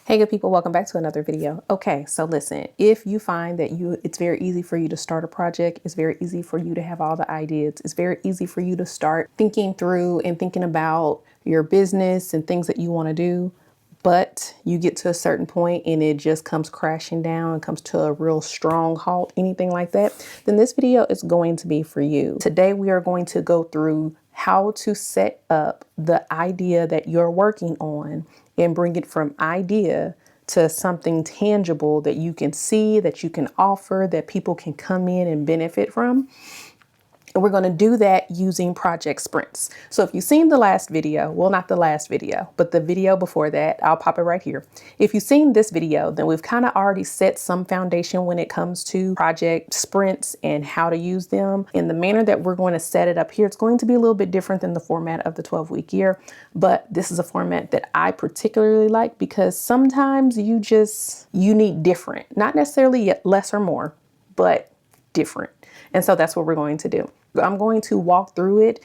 Hey good people, welcome back to another video. Okay, so listen, if you find that it's very easy for you to start a project, it's very easy for you to have all the ideas, it's very easy for you to start thinking through and thinking about your business and things that you want to do, but you get to a certain point and it just comes crashing down and comes to a real strong halt, anything like that, then this video is going to be for you. Today we are going to go through how to set up the idea that you're working on and bring it from idea to something tangible that you can see, that you can offer, that people can come in and benefit from. And we're going to do that using project sprints. So if you've seen the last video, well, not the last video, but the video before that, I'll pop it right here. If you've seen this video, then we've kind of already set some foundation when it comes to project sprints and how to use them. In the manner that we're going to set it up here, it's going to be a little bit different than the format of the 12-week year, but this is a format that I particularly like because sometimes you need different, not necessarily less or more, but different. And so that's what we're going to do. I'm going to walk through it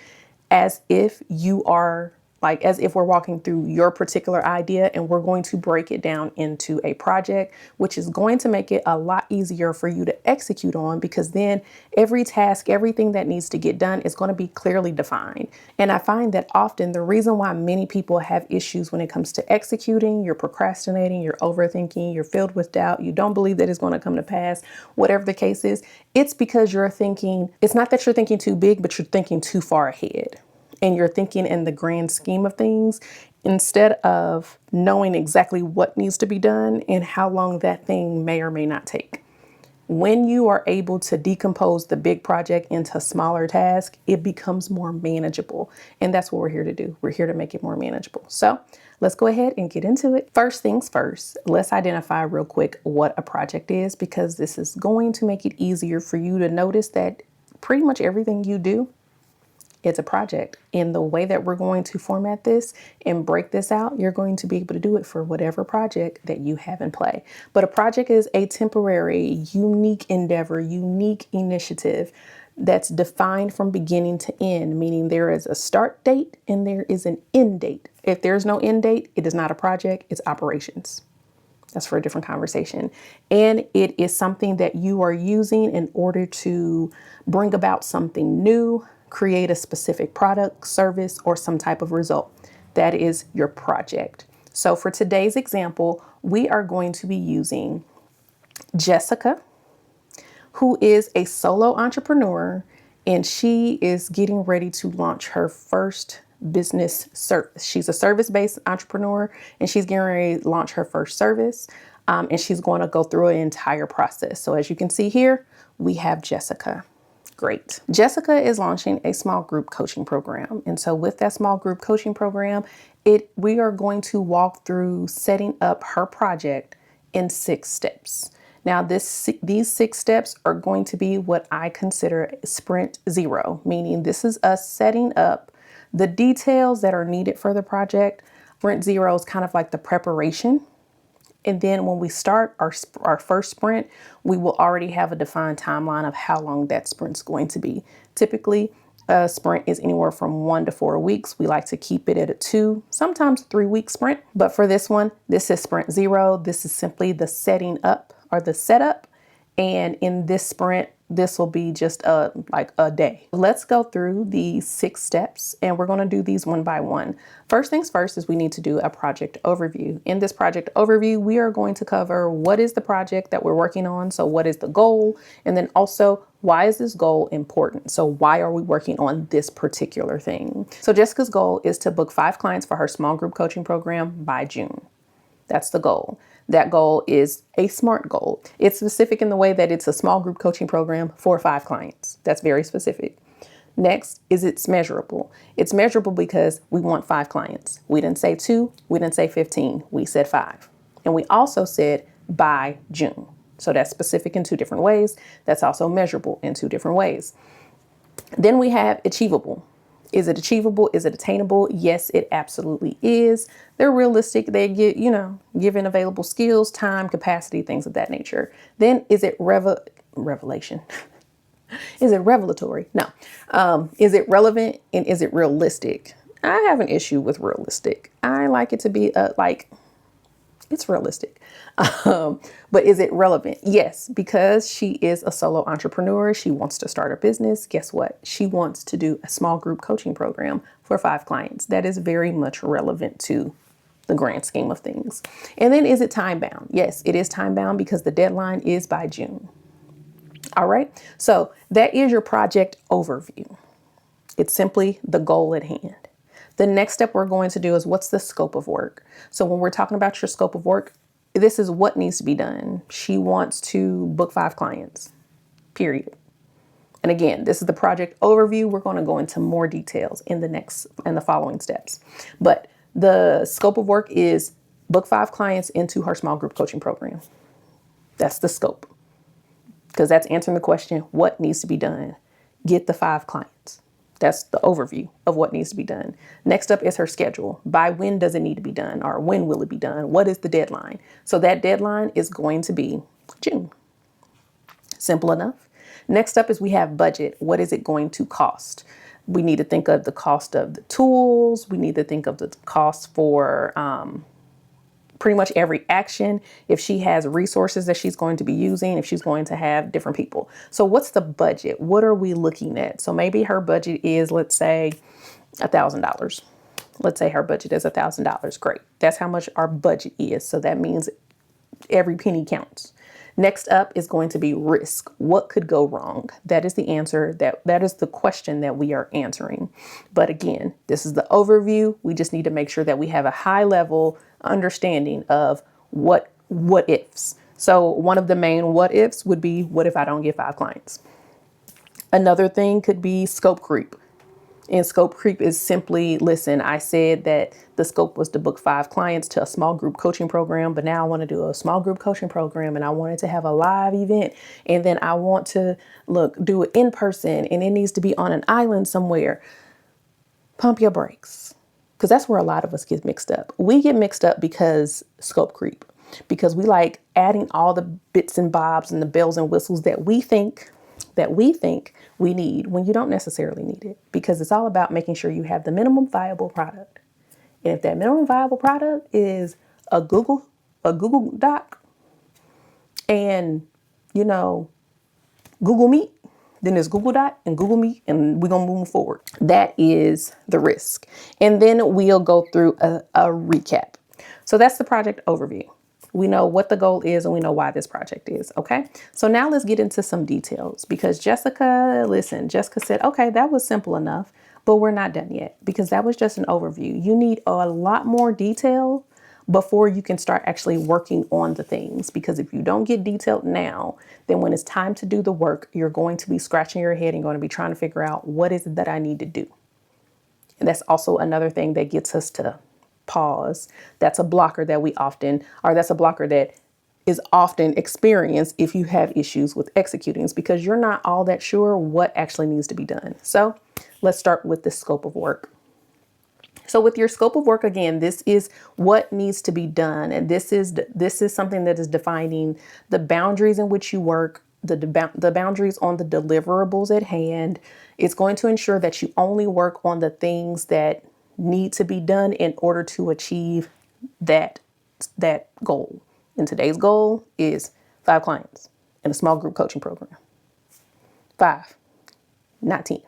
as if we're walking through your particular idea, and we're going to break it down into a project, which is going to make it a lot easier for you to execute on, because then every task, everything that needs to get done is going to be clearly defined. And I find that often the reason why many people have issues when it comes to executing, you're procrastinating, you're overthinking, you're filled with doubt, you don't believe that it's going to come to pass, whatever the case is, it's because it's not that you're thinking too big, but you're thinking too far ahead. And you're thinking in the grand scheme of things instead of knowing exactly what needs to be done and how long that thing may or may not take. When you are able to decompose the big project into smaller tasks, it becomes more manageable. And that's what we're here to do. We're here to make it more manageable. So let's go ahead and get into it. First things first, let's identify real quick what a project is, because this is going to make it easier for you to notice that pretty much everything you do, it's a project. In the way that we're going to format this and break this out, you're going to be able to do it for whatever project that you have in play. But a project is a temporary, unique endeavor, unique initiative that's defined from beginning to end, meaning there is a start date and there is an end date. If there's no end date, it is not a project, it's operations. That's for a different conversation. And it is something that you are using in order to bring about something new, create a specific product, service, or some type of result. That is your project. So for today's example, we are going to be using Jessica, who is a solo entrepreneur, and she is getting ready to launch her first business service. She's a service-based entrepreneur, and she's getting ready to launch her first service, and she's going to go through an entire process. So as you can see here, we have Jessica. Great. Jessica is launching a small group coaching program. And so with that small group coaching program, we are going to walk through setting up her project in 6 steps. Now, these 6 steps are going to be what I consider sprint 0, meaning this is us setting up the details that are needed for the project. Sprint 0 is kind of like the preparation. And then when we start our first sprint, we will already have a defined timeline of how long that sprint's going to be. Typically, a sprint is anywhere from 1 to 4 weeks. We like to keep it at a 2, sometimes 3-week sprint. But for this one, this is sprint 0. This is simply the setting up or the setup. And in this sprint, this will be just like a day. Let's go through these 6 steps, and we're going to do these one by one. First things first is we need to do a project overview. In this project overview, we are going to cover what is the project that we're working on. So what is the goal? And then also, why is this goal important? So why are we working on this particular thing? So Jessica's goal is to book 5 clients for her small group coaching program by June. That's the goal. That goal is a SMART goal. It's specific in the way that it's a small group coaching program for 5 clients. That's very specific. Next is it's measurable. It's measurable because we want 5 clients. We didn't say 2, we didn't say 15, we said 5. And we also said by June. So that's specific in 2 different ways. That's also measurable in 2 different ways. Then we have achievable. Is it achievable? Is it attainable? Yes, it absolutely is. They're realistic. They get, given available skills, time, capacity, things of that nature. Then is it revelation? Is it revelatory? No. Is it relevant, and is it realistic? I have an issue with realistic. I like it to be It's realistic. But is it relevant? Yes, because she is a solo entrepreneur. She wants to start a business. Guess what? She wants to do a small group coaching program for 5 clients. That is very much relevant to the grand scheme of things. And then is it time bound? Yes, it is time bound because the deadline is by June. All right. So that is your project overview. It's simply the goal at hand. The next step we're going to do is what's the scope of work? So when we're talking about your scope of work, this is what needs to be done. She wants to book 5 clients, period. And again, this is the project overview. We're going to go into more details in the following steps. But the scope of work is book 5 clients into her small group coaching program. That's the scope. Because that's answering the question, what needs to be done? Get the 5 clients. That's the overview of what needs to be done. Next up is her schedule. By when does it need to be done? Or when will it be done? What is the deadline? So that deadline is going to be June. Simple enough. Next up is we have budget. What is it going to cost? We need to think of the cost of the tools. We need to think of the cost for pretty much every action, if she has resources that she's going to be using, if she's going to have different people. So what's the budget? What are we looking at? So maybe her budget is, let's say, $1,000. Let's say her budget is $1,000. Great. That's how much our budget is. So that means every penny counts. Next up is going to be risk. What could go wrong? That is the answer. That is the question that we are answering. But again, this is the overview. We just need to make sure that we have a high level understanding of what ifs. So one of the main what ifs would be, what if I don't get 5 clients? Another thing could be scope creep. And scope creep is simply, listen, I said that the scope was to book 5 clients to a small group coaching program, but now I want to do a small group coaching program and I wanted to have a live event. And then I want to do it in person and it needs to be on an island somewhere. Pump your brakes. Because that's where a lot of us get mixed up. We get mixed up because scope creep, because we like adding all the bits and bobs and the bells and whistles that we think we need when you don't necessarily need it, because it's all about making sure you have the minimum viable product. And if that minimum viable product is a Google Doc and, Google Meet, then there's Google Doc and Google Meet, and we're going to move forward. That is the risk. And then we'll go through a recap. So that's the project overview. We know what the goal is and we know why this project is. Okay. So now let's get into some details, because Jessica said, okay, that was simple enough, but we're not done yet, because that was just an overview. You need a lot more detail before you can start actually working on the things, because if you don't get detailed now, then when it's time to do the work, you're going to be scratching your head and going to be trying to figure out what is it that I need to do. And that's also another thing that gets us to pause. That's a blocker that that's a blocker that is often experienced if you have issues with executing, is because you're not all that sure what actually needs to be done. So let's start with the scope of work. So with your scope of work, again, this is what needs to be done. And this is something that is defining the boundaries in which you work, the boundaries on the deliverables at hand. It's going to ensure that you only work on the things that need to be done in order to achieve that goal. And today's goal is 5 clients in a small group coaching program. 5, not 10.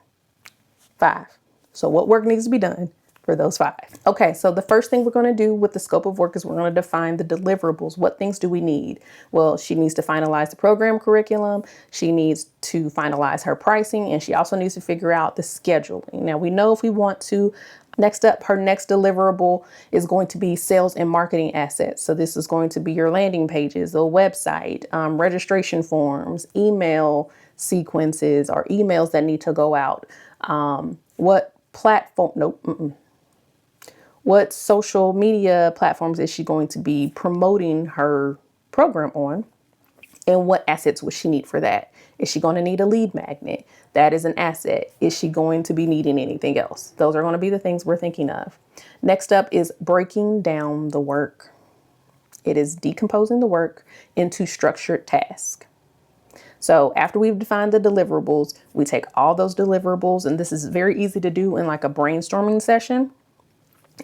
5. So what work needs to be done for those 5? Okay, so the first thing we're going to do with the scope of work is we're going to define the deliverables. What things do we need? Well, she needs to finalize the program curriculum. She needs to finalize her pricing, and she also needs to figure out the scheduling. Now, we know if we want to, next up, her next deliverable is going to be sales and marketing assets. So this is going to be your landing pages, the website, registration forms, email sequences, or emails that need to go out. What platform? Nope. What social media platforms is she going to be promoting her program on? And what assets would she need for that? Is she going to need a lead magnet? That is an asset. Is she going to be needing anything else? Those are going to be the things we're thinking of. Next up is breaking down the work. It is decomposing the work into structured tasks. So after we've defined the deliverables, we take all those deliverables, and this is very easy to do in like a brainstorming session.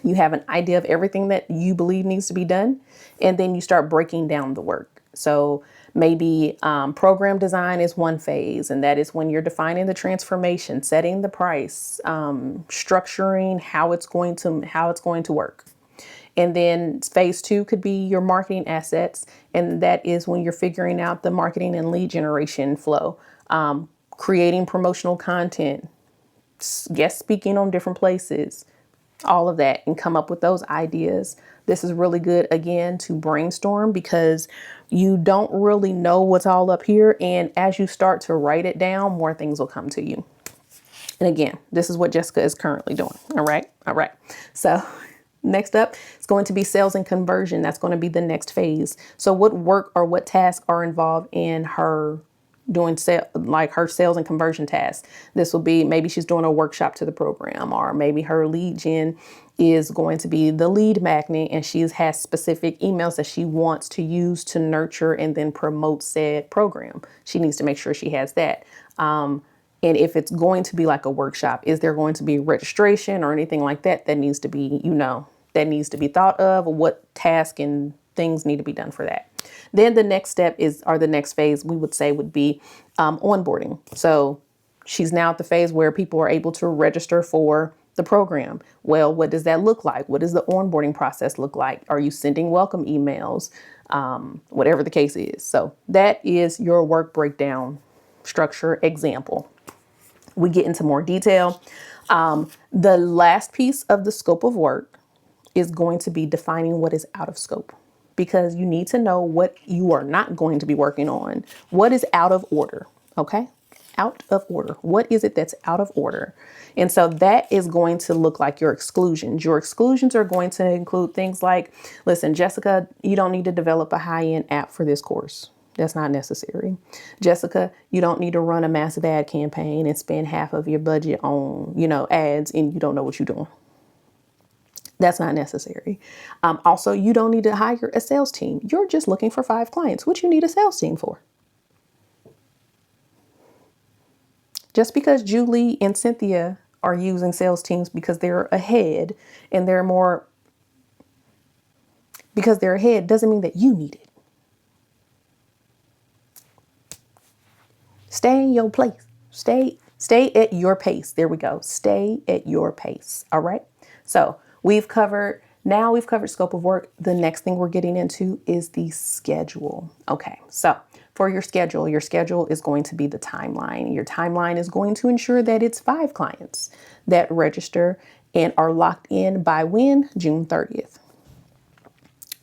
You have an idea of everything that you believe needs to be done, and then you start breaking down the work. So maybe program design is one phase, and that is when you're defining the transformation, setting the price, structuring how it's going to work. And then phase two could be your marketing assets, and that is when you're figuring out the marketing and lead generation flow, creating promotional content, guest speaking on different places, all of that, and come up with those ideas. This is really good, again, to brainstorm because you don't really know what's all up here. And as you start to write it down, more things will come to you. And again, this is what Jessica is currently doing. All right. All right. So next up, it's going to be sales and conversion. That's going to be the next phase. So what work or what tasks are involved in her doing like her sales and conversion tasks? This will be, maybe she's doing a workshop to the program, or maybe her lead gen is going to be the lead magnet, and she has specific emails that she wants to use to nurture and then promote said program. She needs to make sure she has that. And if it's going to be like a workshop, is there going to be registration or anything like that that needs to be, that needs to be thought of? What task and things need to be done for that? Then the next step or the next phase we would say would be onboarding. So she's now at the phase where people are able to register for the program. Well, what does that look like? What does the onboarding process look like? Are you sending welcome emails? Whatever the case is. So that is your work breakdown structure example. We get into more detail. The last piece of the scope of work is going to be defining what is out of scope, because you need to know what you are not going to be working on. What is out of order? Okay. Out of order. What is it that's out of order? And so that is going to look like your exclusions. Your exclusions are going to include things like, listen, Jessica, you don't need to develop a high-end app for this course. That's not necessary. Jessica, you don't need to run a massive ad campaign and spend half of your budget on, ads, and you don't know what you're doing. That's not necessary. Also, you don't need to hire a sales team. You're just looking for 5 clients. What you need a sales team for? Just because Julie and Cynthia are using sales teams because they're ahead and because they're ahead doesn't mean that you need it. Stay in your place. Stay at your pace. There we go. Stay at your pace. All right. So we've covered scope of work. The next thing we're getting into is the schedule. Okay. So for your schedule is going to be the timeline. Your timeline is going to ensure that it's 5 clients that register and are locked in by when? June 30th.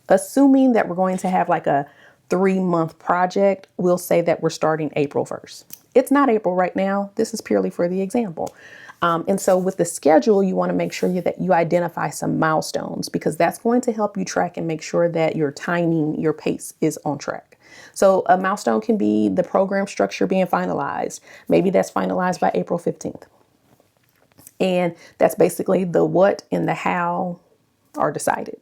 Assuming that we're going to have like a 3-month project, we'll say that we're starting April 1st. It's not April right now. This is purely for the example. And so with the schedule, you want to make sure that you identify some milestones, because that's going to help you track and make sure that your timing, your pace is on track. So a milestone can be the program structure being finalized. Maybe that's finalized by April 15th. And that's basically the what and the how are decided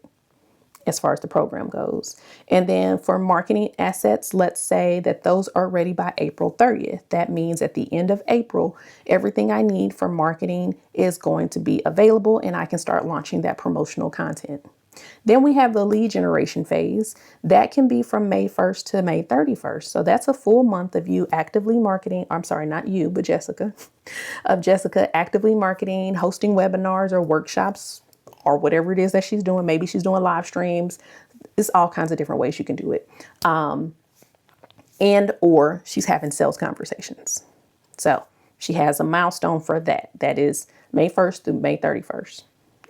as far as the program goes. And then for marketing assets, let's say that those are ready by April 30th. That means at the end of April, everything I need for marketing is going to be available, and I can start launching that promotional content. Then we have the lead generation phase. That can be from May 1st to May 31st. So that's a full month of you actively marketing. I'm sorry, not you, but Jessica, of Jessica actively marketing, hosting webinars or workshops, or whatever it is that she's doing. Maybe she's doing live streams. It's all kinds of different ways you can do it. Or she's having sales conversations. So she has a milestone for that. That is May 1st through May 31st.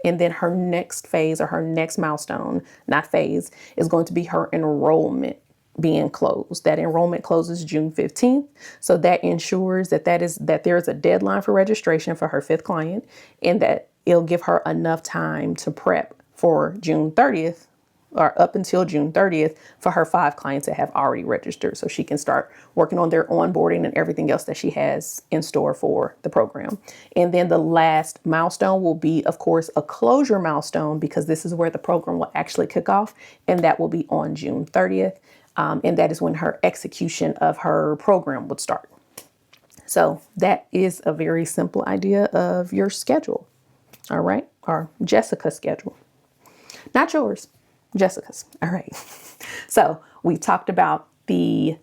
And then her next phase, or her next milestone, not phase, is going to be her enrollment being closed. That enrollment closes June 15th. So that ensures that there's a deadline for registration for her 5th client, and that it'll give her enough time to prep for June 30th, or up until June 30th, for her 5 clients that have already registered, so she can start working on their onboarding and everything else that she has in store for the program. And then the last milestone will be, of course, a closure milestone, because this is where the program will actually kick off, and that will be on June 30th. And that is when her execution of her program would start. So that is a very simple idea of your schedule. All right. or Jessica's schedule. Not yours, Jessica's. All right. So we talked about the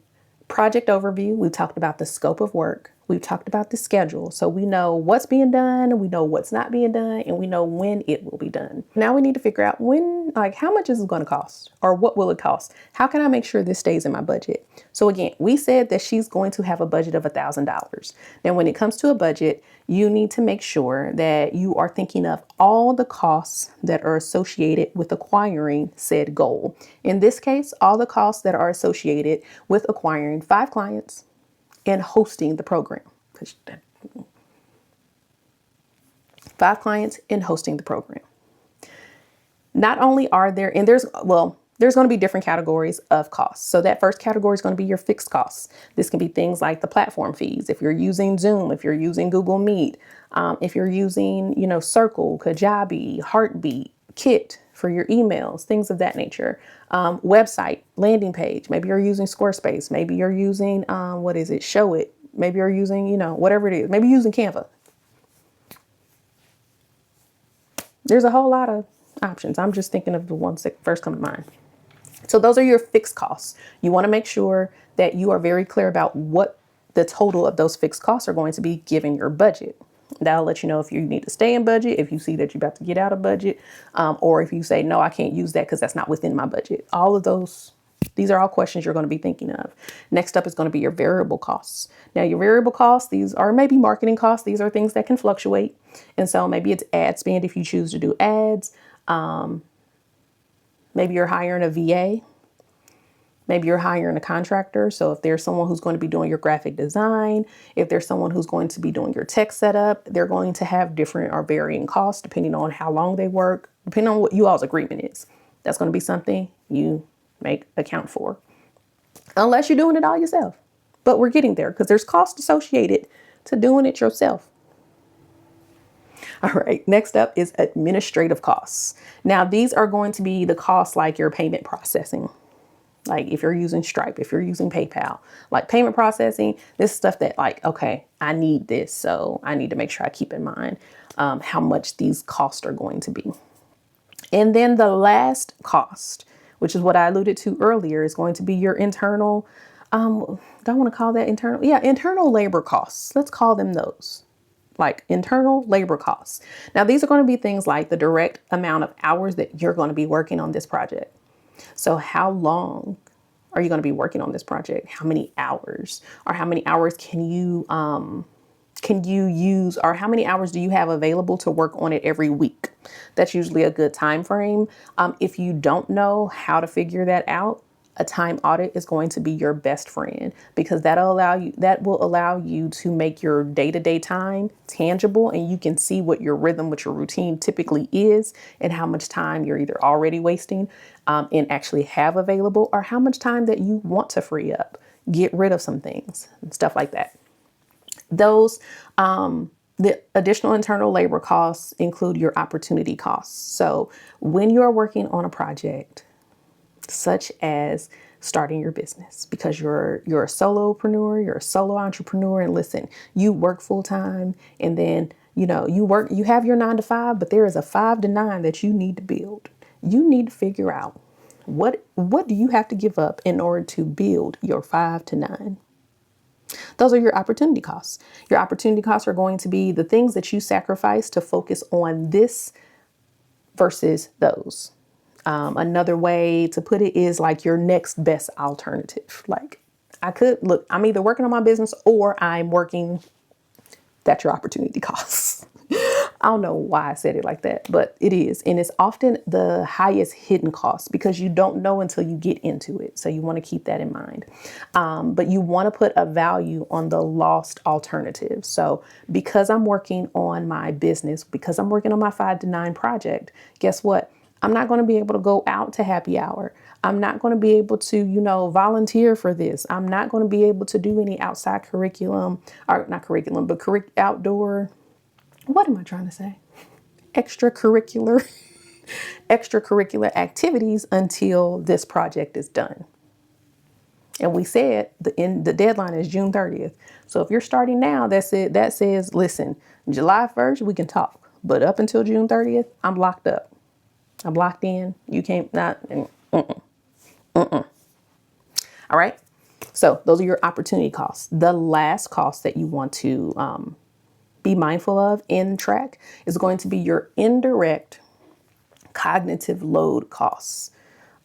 project overview. We talked about the scope of work. We've talked about the schedule. So we know what's being done, we know what's not being done, and we know when it will be done. Now we need to figure out when, like, how much is it going to cost, or what will it cost? How can I make sure this stays in my budget? So again, we said that she's going to have a budget of $1,000. Now, when it comes to a budget, you need to make sure that you are thinking of all the costs that are associated with acquiring said goal. In this case, all the costs that are associated with acquiring 5 clients and hosting the program. 5 clients and hosting the program. Not only are there, and there's going to be different categories of costs. So that first category is going to be your fixed costs. This can be things like the platform fees. If you're using Zoom, if you're using Google Meet, if you're using, Circle, Kajabi, Heartbeat, Kit for your emails, things of that nature. Website, landing page. Maybe you're using Squarespace. Maybe you're using, Show It. Maybe you're using, whatever it is. Maybe you're using Canva. There's a whole lot of options. I'm just thinking of the ones that first come to mind. So those are your fixed costs. You want to make sure that you are very clear about what the total of those fixed costs are going to be given your budget. That'll let you know if you need to stay in budget, if you see that you're about to get out of budget, or if you say, no, I can't use that because that's not within my budget. All of those, these are all questions you're going to be thinking of. Next up is going to be your variable costs. Now, your variable costs, these are maybe marketing costs. These are things that can fluctuate. And so maybe it's ad spend if you choose to do ads. Maybe you're hiring a VA. Maybe you're hiring a contractor. So if there's someone who's going to be doing your graphic design, if there's someone who's going to be doing your tech setup, they're going to have different or varying costs depending on how long they work, depending on what you all's agreement is. That's going to be something you make account for. Unless you're doing it all yourself. But we're getting there because there's cost associated to doing it yourself. All right, next up is administrative costs. Now, these are going to be the costs like your payment processing. Like if you're using Stripe, if you're using PayPal, like payment processing, this stuff that like, okay, I need this. So I need to make sure I keep in mind how much these costs are going to be. And then the last cost, which is what I alluded to earlier, is going to be your internal, don't want to call that internal. Yeah, internal labor costs. Let's call them those. Like internal labor costs. Now, these are going to be things like the direct amount of hours that you're going to be working on this project. So how long are you going to be working on this project? How many hours, or how many hours can you use, or how many hours do you have available to work on it every week? That's usually a good time frame. If you don't know how to figure that out, a time audit is going to be your best friend, because that will allow you to make your day-to-day time tangible, and you can see what your rhythm, what your routine typically is, and how much time you're either already wasting and actually have available, or how much time that you want to free up, get rid of some things and stuff like that. Those, the additional internal labor costs include your opportunity costs. So when you're working on a project, such as starting your business, because you're a solopreneur, you're a solo entrepreneur, and listen, you work full time, and then you have your 9 to 5, but there is a 5 to 9 that you need to build. You need to figure out what do you have to give up in order to build your 5 to 9. Those are your opportunity costs. Your opportunity costs are going to be the things that you sacrifice to focus on this versus those. Another way to put it is like your next best alternative. Like I'm either working on my business or I'm working. That's your opportunity costs. I don't know why I said it like that, but it is. And it's often the highest hidden cost because you don't know until you get into it. So you want to keep that in mind. But you want to put a value on the lost alternative. So because I'm working on my business, because I'm working on my 5 to 9 project, guess what? I'm not going to be able to go out to happy hour. I'm not going to be able to, volunteer for this. I'm not going to be able to do any outside curriculum, or not curriculum, but outdoor. What am I trying to say? Extracurricular activities until this project is done. And we said the deadline is June 30th. So if you're starting now, that's it. That says, listen, July 1st, we can talk. But up until June 30th, I'm locked up. I'm locked in. You can't not. All right. So those are your opportunity costs. The last cost that you want to be mindful of in track is going to be your indirect cognitive load costs,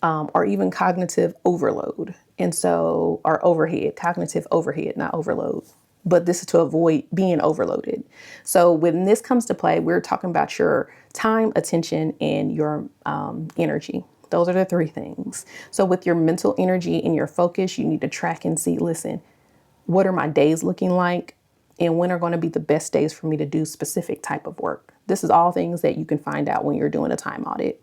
or even cognitive overload. And so, or overhead, cognitive overhead, not overload. But this is to avoid being overloaded. So when this comes to play, we're talking about your time, attention, and your energy. Those are the three things. So with your mental energy and your focus, you need to track and see, listen, what are my days looking like? And when are going to be the best days for me to do specific type of work? This is all things that you can find out when you're doing a time audit.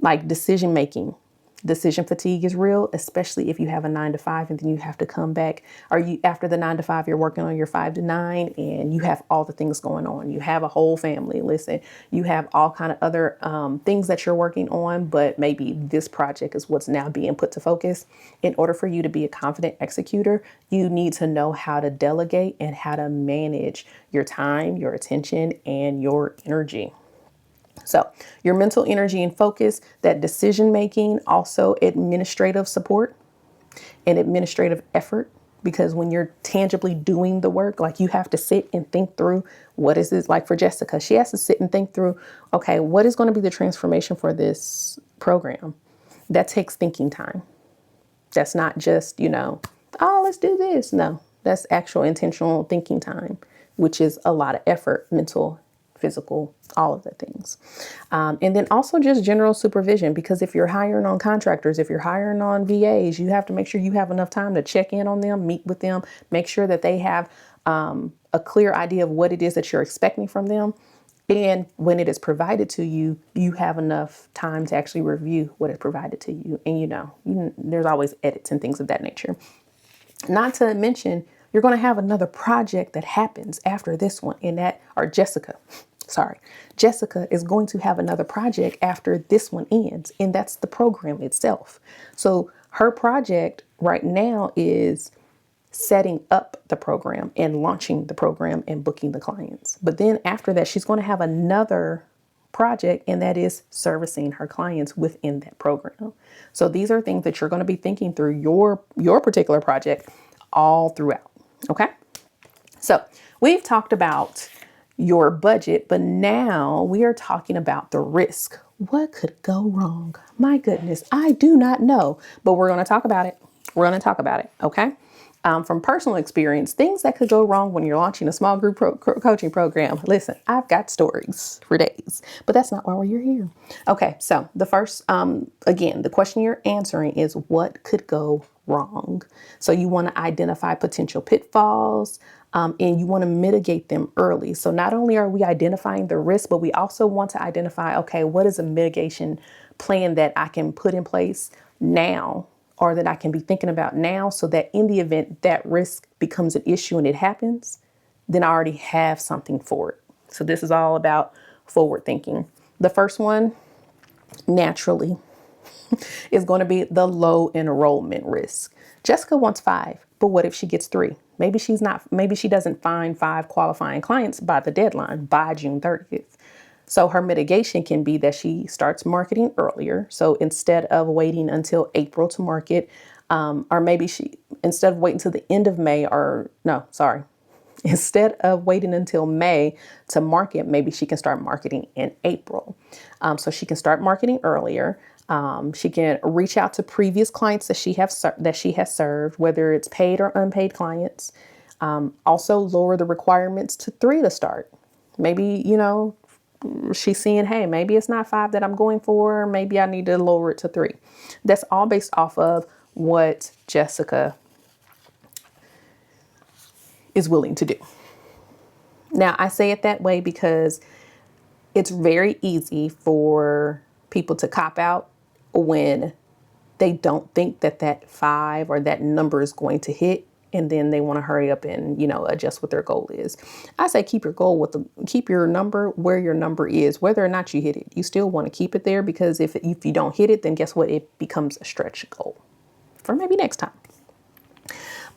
Like decision making. Decision fatigue is real, especially if you have a 9 to 5 and then you have to come back. Or you, after the 9 to 5, you're working on your 5 to 9 and you have all the things going on. You have a whole family. Listen, you have all kind of other things that you're working on, but maybe this project is what's now being put to focus. In order for you to be a confident executor, you need to know how to delegate and how to manage your time, your attention, and your energy. So your mental energy and focus, that decision making, also administrative support and administrative effort. Because when you're tangibly doing the work, like you have to sit and think through what is this, like for Jessica, she has to sit and think through, okay, what is going to be the transformation for this program? That takes thinking time. That's not just, oh, let's do this. No, that's actual intentional thinking time, which is a lot of effort, mental, physical, all of the things. And then also just general supervision, because if you're hiring on contractors, if you're hiring on VAs, you have to make sure you have enough time to check in on them, meet with them, make sure that they have a clear idea of what it is that you're expecting from them. And when it is provided to you, you have enough time to actually review what is provided to you. And there's always edits and things of that nature. Not to mention, you're going to have another project that happens after this one, Jessica is going to have another project after this one ends, and that's the program itself. So her project right now is setting up the program and launching the program and booking the clients. But then after that, she's going to have another project, and that is servicing her clients within that program. So these are things that you're going to be thinking through your particular project all throughout. Okay. So we've talked about your budget, but now we are talking about the risk. What could go wrong? My goodness, I do not know, but we're going to talk about it. Okay. From personal experience, things that could go wrong when you're launching a small group coaching program. Listen, I've got stories for days, but that's not why you're here. Okay. So the first, again, the question you're answering is what could go wrong? So you want to identify potential pitfalls, and you want to mitigate them early. So not only are we identifying the risk, but we also want to identify, okay, what is a mitigation plan that I can put in place now, or that I can be thinking about now, so that in the event that risk becomes an issue and it happens, then I already have something for it. So this is all about forward thinking. The first one, naturally, is going to be the low enrollment risk. Jessica wants 5, but what if she gets 3? Maybe she doesn't find 5 qualifying clients by the deadline, by June 30th. So her mitigation can be that she starts marketing earlier. So instead of waiting until April to market, or maybe instead of waiting until the end of May, instead of waiting until May to market, maybe she can start marketing in April. So she can start marketing earlier. She can reach out to previous clients that she has served, whether it's paid or unpaid clients. Also lower the requirements to 3 to start. Maybe, she's seeing, hey, maybe it's not 5 that I'm going for. Maybe I need to lower it to 3. That's all based off of what Jessica is willing to do. Now, I say it that way because it's very easy for people to cop out when they don't think that 5 or that number is going to hit, and then they want to hurry up and, adjust what their goal is. I say keep your number where your number is, whether or not you hit it. You still want to keep it there, because if you don't hit it, then guess what? It becomes a stretch goal for maybe next time.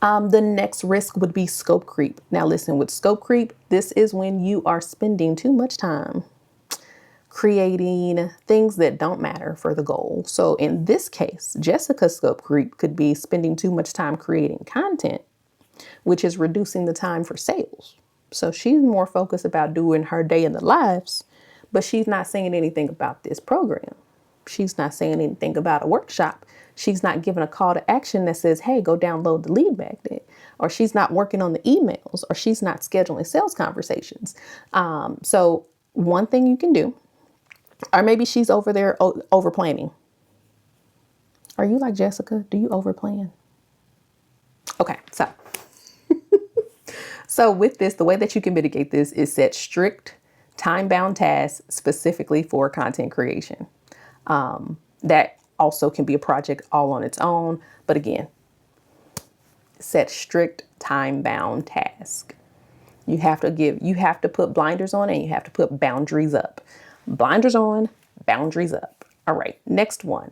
The next risk would be scope creep. Now listen, with scope creep, this is when you are spending too much time creating things that don't matter for the goal. So in this case, Jessica's scope creep could be spending too much time creating content, which is reducing the time for sales. So she's more focused about doing her day in the lives, but she's not saying anything about this program. She's not saying anything about a workshop. She's not giving a call to action that says, hey, go download the lead magnet, or she's not working on the emails, or she's not scheduling sales conversations. So one thing you can do, or maybe she's over there over planning. Are you like Jessica? Do you over plan? Okay, so with this, the way that you can mitigate this is set strict time-bound tasks specifically for content creation. That also can be a project all on its own. But again, set strict time-bound task. You have to put blinders on and you have to put boundaries up. Blinders on, boundaries up. All right, next one.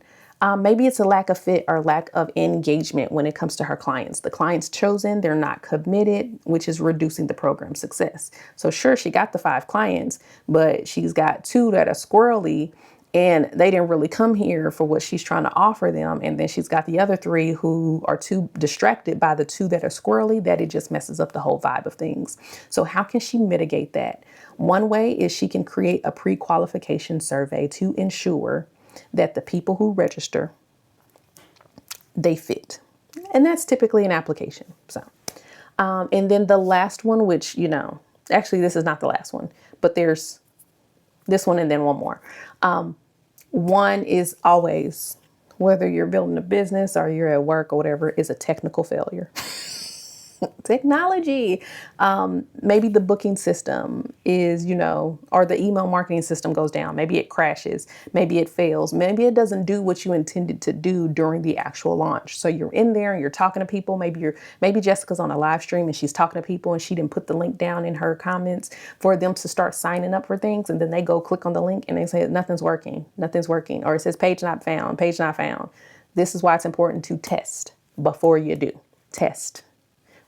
Maybe it's a lack of fit or lack of engagement when it comes to her clients. The clients chosen, they're not committed, which is reducing the program success. So sure, she got the 5 clients, but she's got 2 that are squirrely and they didn't really come here for what she's trying to offer them. And then she's got the other 3 who are too distracted by the 2 that are squirrely that it just messes up the whole vibe of things. So how can she mitigate that? One way is she can create a pre-qualification survey to ensure that the people who register, they fit. And that's typically an application. So, and then the last one, which, actually this is not the last one, but there's this one and then one more. One is always, whether you're building a business or you're at work or whatever, is a technical failure. Technology. Maybe the booking system is, or the email marketing system goes down. Maybe it crashes. Maybe it fails. Maybe it doesn't do what you intended to do during the actual launch. So you're in there and you're talking to people. Maybe Jessica's on a live stream and she's talking to people and she didn't put the link down in her comments for them to start signing up for things. And then they go click on the link and they say, nothing's working. Nothing's working. Or it says page not found, page not found. This is why it's important to test before you do. Test.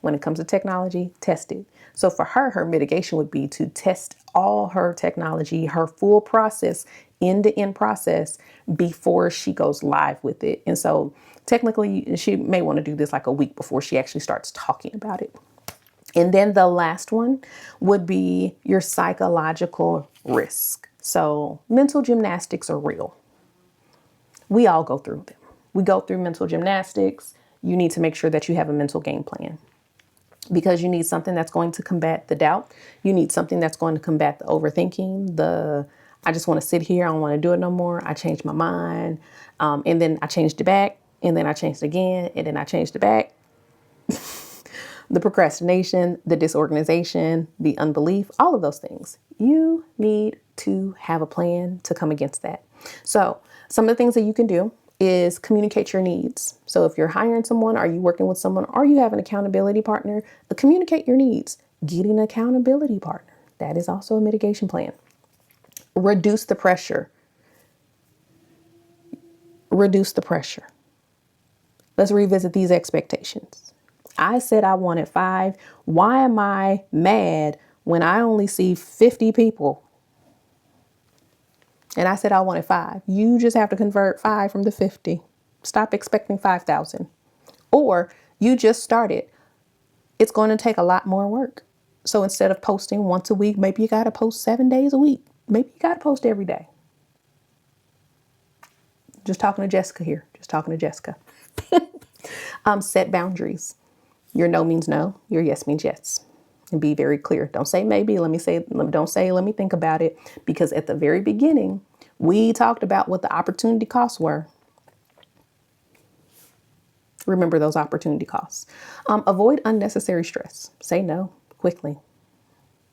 When it comes to technology, test it. So for her mitigation would be to test all her technology, her full process, end-to-end process before she goes live with it. And so technically she may want to do this like a week before she actually starts talking about it. And then the last one would be your psychological risk. So mental gymnastics are real. We all go through them. We go through mental gymnastics. You need to make sure that you have a mental game plan, because you need something that's going to combat the doubt. You need something that's going to combat the overthinking, I just want to sit here. I don't want to do it no more. I changed my mind. And then I changed it back. And then I changed it again. And then I changed it back. The procrastination, the disorganization, the unbelief, all of those things. You need to have a plan to come against that. So some of the things that you can do is communicate your needs. So if you're hiring someone, are you working with someone, or you have an accountability partner, communicate your needs. Get an accountability partner. That is also a mitigation plan. Reduce the pressure. Reduce the pressure. Let's revisit these expectations. I said I wanted 5. Why am I mad when I only see 50 people? And I said I wanted 5. You just have to convert 5 from the 50. Stop expecting 5,000. Or you just started. It's going to take a lot more work. So instead of posting once a week, maybe you got to post 7 days a week. Maybe you got to post every day. Just talking to Jessica here. Just talking to Jessica. Set boundaries. Your no means no. Your yes means yes. And be very clear. Don't say maybe. Let me think about it. Because at the very beginning, we talked about what the opportunity costs were. Remember those opportunity costs. Avoid unnecessary stress. Say no quickly.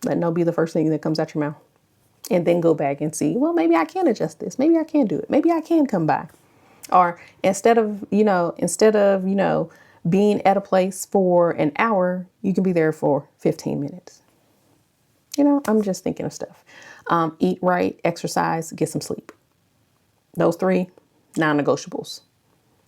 Let no be the first thing that comes out your mouth. And then go back and see, well, maybe I can adjust this. Maybe I can do it. Maybe I can come by. Or instead of being at a place for an hour, you can be there for 15 minutes. I'm just thinking of stuff. Eat right, exercise, get some sleep. Those 3 non-negotiables.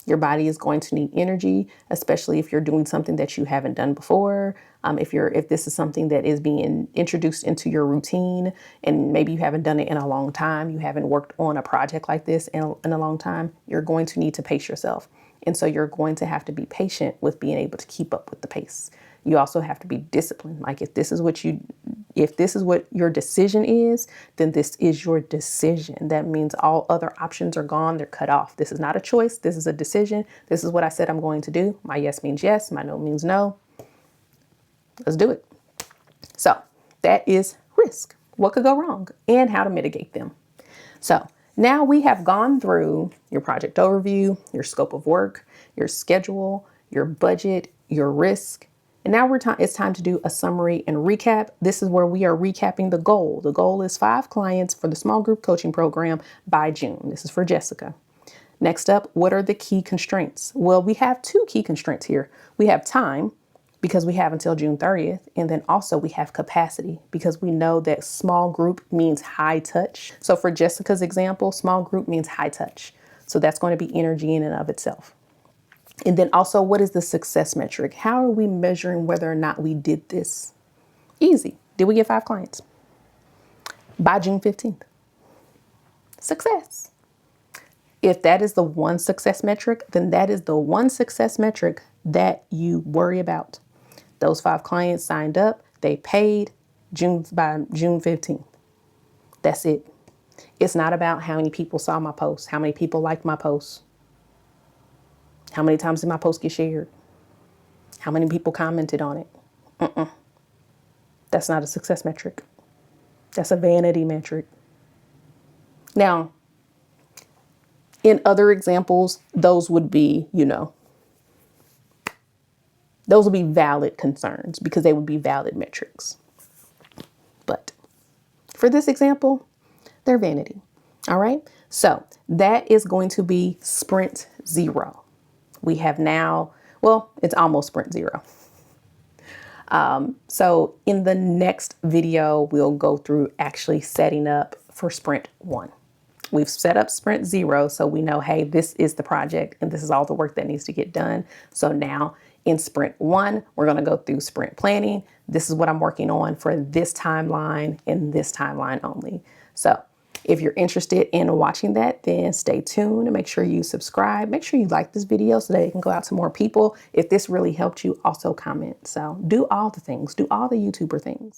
Your body is going to need energy, especially if you're doing something that you haven't done before. If this is something that is being introduced into your routine, and maybe you haven't done it in a long time, you haven't worked on a project like this in a long time, you're going to need to pace yourself. And so you're going to have to be patient with being able to keep up with the pace. You also have to be disciplined. Like if this is what your decision is, then this is your decision. That means all other options are gone. They're cut off. This is not a choice. This is a decision. This is what I said I'm going to do. My yes means yes. My no means no. Let's do it. So that is risk. What could go wrong and how to mitigate them. So now we have gone through your project overview, your scope of work, your schedule, your budget, your risk. And now it's time to do a summary and recap. This is where we are recapping the goal. The goal is 5 clients for the small group coaching program by June. This is for Jessica. Next up, what are the key constraints? Well, we have 2 key constraints here. We have time, because we have until June 30th. And then also we have capacity, because we know that small group means high touch. So for Jessica's example, small group means high touch. So that's going to be energy in and of itself. And then also, what is the success metric? How are we measuring whether or not we did this? Easy. Did we get 5 clients by June 15th? Success. If that is the one success metric, then that is the one success metric that you worry about. Those 5 clients signed up, they paid by June 15th. That's it. It's not about how many people saw my post, how many people liked my post, how many times did my post get shared, how many people commented on it. That's not a success metric. That's a vanity metric. Now, in other examples, those would be, those would be valid concerns because they would be valid metrics. But for this example, they're vanity. All right. So that is going to be sprint 0. We have now, well, it's almost sprint 0. So in the next video, we'll go through actually setting up for sprint 1. We've set up sprint 0, so we know, hey, this is the project and this is all the work that needs to get done. So now in sprint 1, we're going to go through sprint planning. This is what I'm working on for this timeline and this timeline only. So if you're interested in watching that, then stay tuned and make sure you subscribe. Make sure you like this video so that it can go out to more people. If this really helped you, also comment. So do all the things, do all the YouTuber things.